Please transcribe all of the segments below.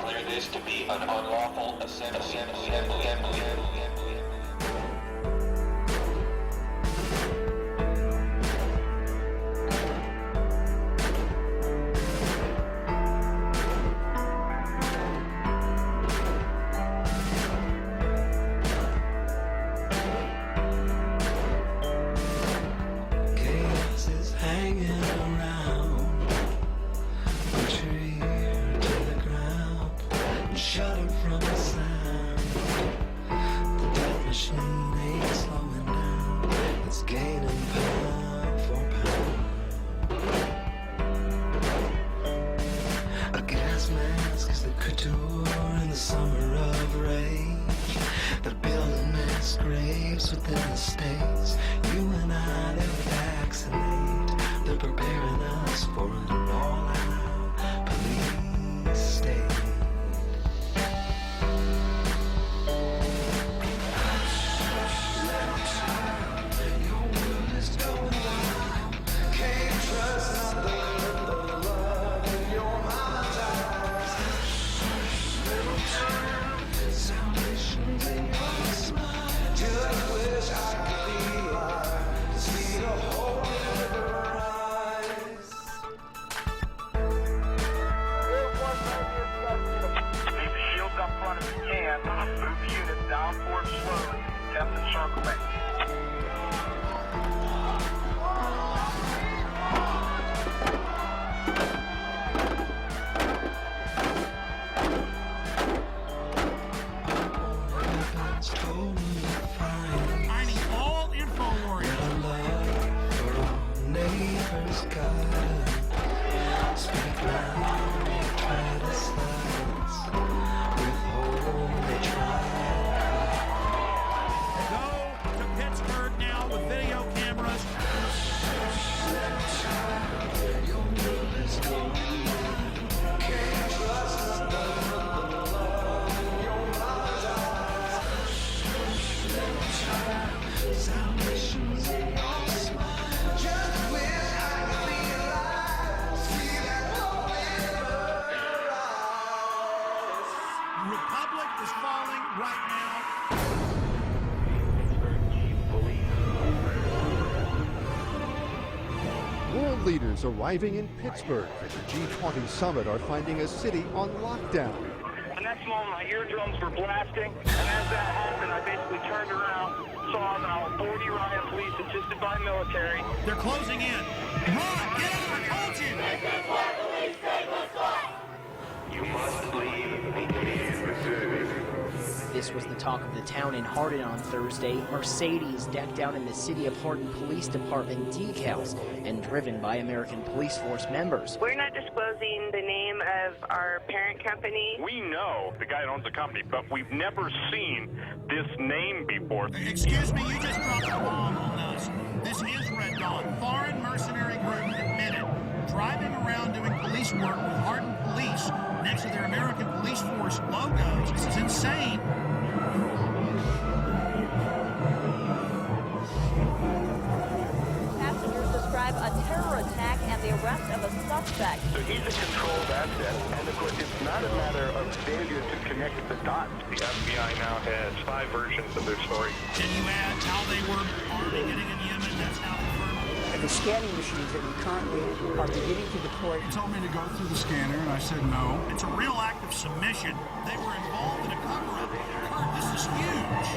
declare this to be an unlawful assembly. Leaders arriving in Pittsburgh at the G20 summit are finding a city on lockdown. The next moment, my eardrums were blasting, and as that happened, I basically turned around, saw about 40 riot police assisted by military. They're closing in. Run! Get out! I told you! This is what police say was what? You must leave immediately. This was the talk of the town in Hardin on Thursday. Mercedes decked out in the City of Hardin Police Department decals and driven by American Police Force members. We're not disclosing the name of our parent company. We know the guy that owns the company, but we've never seen this name before. Excuse me, you just dropped a bomb on us. This is Red Dawn, foreign mercenary group admitted. Driving around doing police work with Hardin Police next to their American Police Force logos. This is insane. Passengers describe a terror attack and the arrest of a suspect. So he's a controlled asset, and of course it's not a matter of failure to connect the dots. The FBI now has 5 versions of their story. Can you add how they were arming it in Yemen? That's how they were. And the scanning machines that we currently are beginning to deploy. He told me to go through the scanner, and I said no. It's a real act of submission. They were involved in a cover-up. Kurt, this is huge.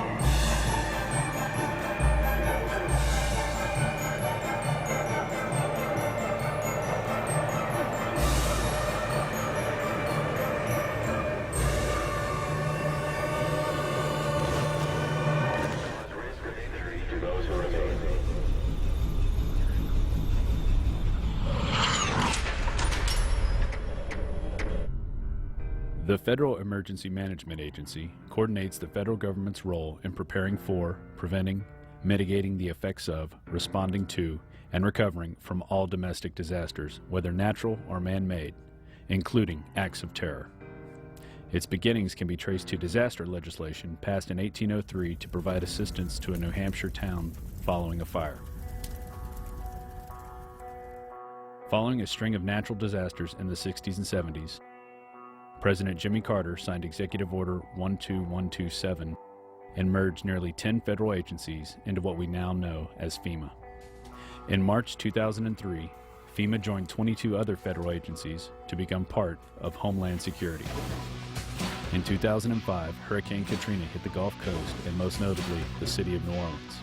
The Federal Emergency Management Agency coordinates the federal government's role in preparing for, preventing, mitigating the effects of, responding to, and recovering from all domestic disasters, whether natural or man-made, including acts of terror. Its beginnings can be traced to disaster legislation passed in 1803 to provide assistance to a New Hampshire town following a fire. Following a string of natural disasters in the 60s and 70s, President Jimmy Carter signed Executive Order 12127 and merged nearly 10 federal agencies into what we now know as FEMA. In March 2003, FEMA joined 22 other federal agencies to become part of Homeland Security. In 2005, Hurricane Katrina hit the Gulf Coast and most notably the city of New Orleans.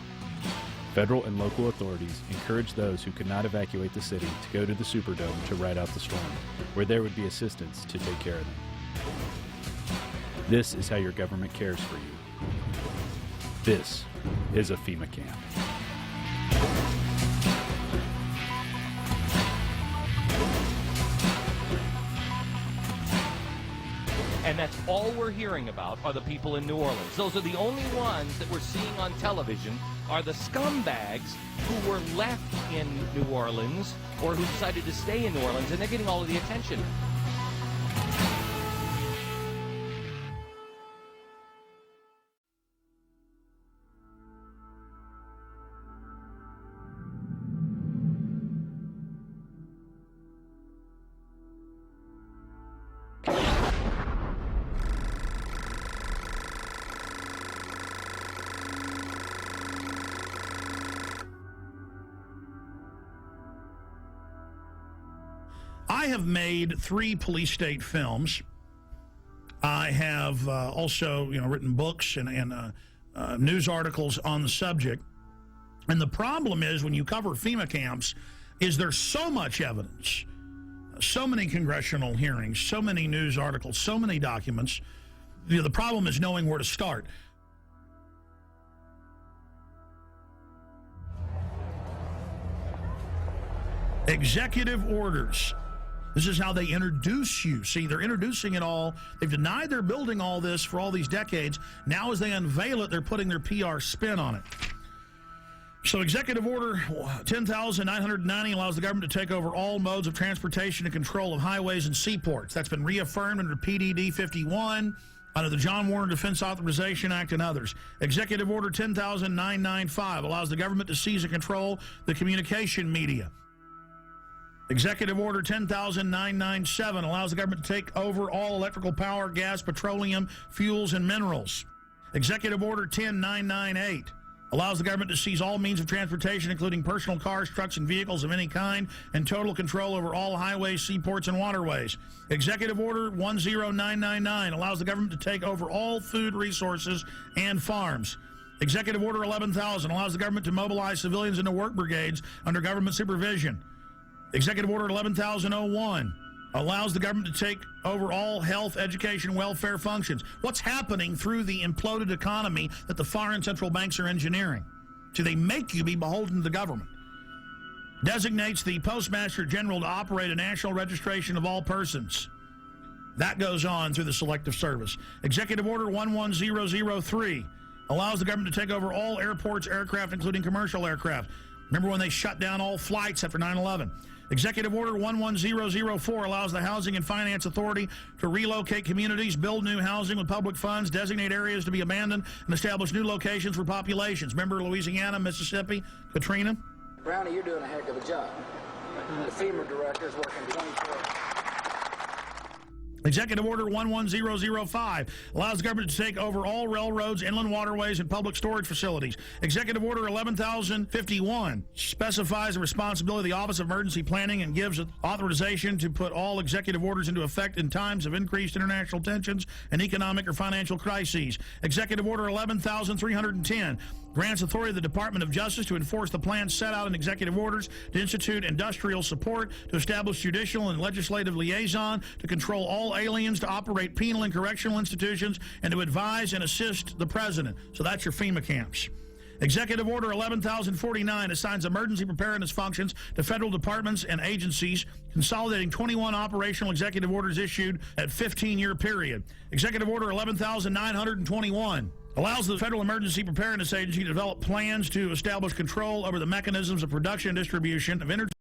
Federal and local authorities encouraged those who could not evacuate the city to go to the Superdome to ride out the storm, where there would be assistance to take care of them. This is how your government cares for you. This is a FEMA camp. And that's all we're hearing about are the people in New Orleans. Those are the only ones that we're seeing on television are the scumbags who were left in New Orleans or who decided to stay in New Orleans, and they're getting all of the attention. I have made 3 police state films. I have also, written books and news articles on the subject. And the problem is when you cover FEMA camps is there's so much evidence, so many congressional hearings, so many news articles, so many documents. The problem is knowing where to start. Executive orders. This is how they introduce you. See, they're introducing it all. They've denied they're building all this for all these decades. Now as they unveil it, they're putting their PR spin on it. So Executive Order 10,990 allows the government to take over all modes of transportation and control of highways and seaports. That's been reaffirmed under PDD 51, under the John Warner Defense Authorization Act and others. Executive Order 10,995 allows the government to seize and control the communication media. Executive Order 10,997 allows the government to take over all electrical power, gas, petroleum, fuels, and minerals. Executive Order 10,998 allows the government to seize all means of transportation, including personal cars, trucks, and vehicles of any kind, and total control over all highways, seaports, and waterways. Executive Order 10999 allows the government to take over all food resources and farms. Executive Order 11,000 allows the government to mobilize civilians into work brigades under government supervision. Executive Order 11,001 allows the government to take over all health, education, welfare functions. What's happening through the imploded economy that the foreign central banks are engineering? So they make you be beholden to the government. Designates the Postmaster General to operate a national registration of all persons. That goes on through the Selective Service. Executive Order 11003 allows the government to take over all airports, aircraft, including commercial aircraft. Remember when they shut down all flights after 9/11? Executive Order 11004 allows the Housing and Finance Authority to relocate communities, build new housing with public funds, designate areas to be abandoned, and establish new locations for populations. Remember Louisiana, Mississippi, Katrina? Brownie, you're doing a heck of a job. The FEMA director is working 24 Executive Order 11005 allows the government to take over all railroads, inland waterways, and public storage facilities. Executive Order 11,051 specifies the responsibility of the Office of Emergency Planning and gives authorization to put all executive orders into effect in times of increased international tensions and economic or financial crises. Executive Order 11,310 grants authority to the Department of Justice to enforce the plans set out in executive orders, to institute industrial support, to establish judicial and legislative liaison, to control all aliens, to operate penal and correctional institutions, and to advise and assist the president. So that's your FEMA camps. Executive Order 11,049 assigns emergency preparedness functions to federal departments and agencies, consolidating 21 operational executive orders issued at 15-year period. Executive Order 11,921 allows the Federal Emergency Preparedness Agency to develop plans to establish control over the mechanisms of production and distribution of energy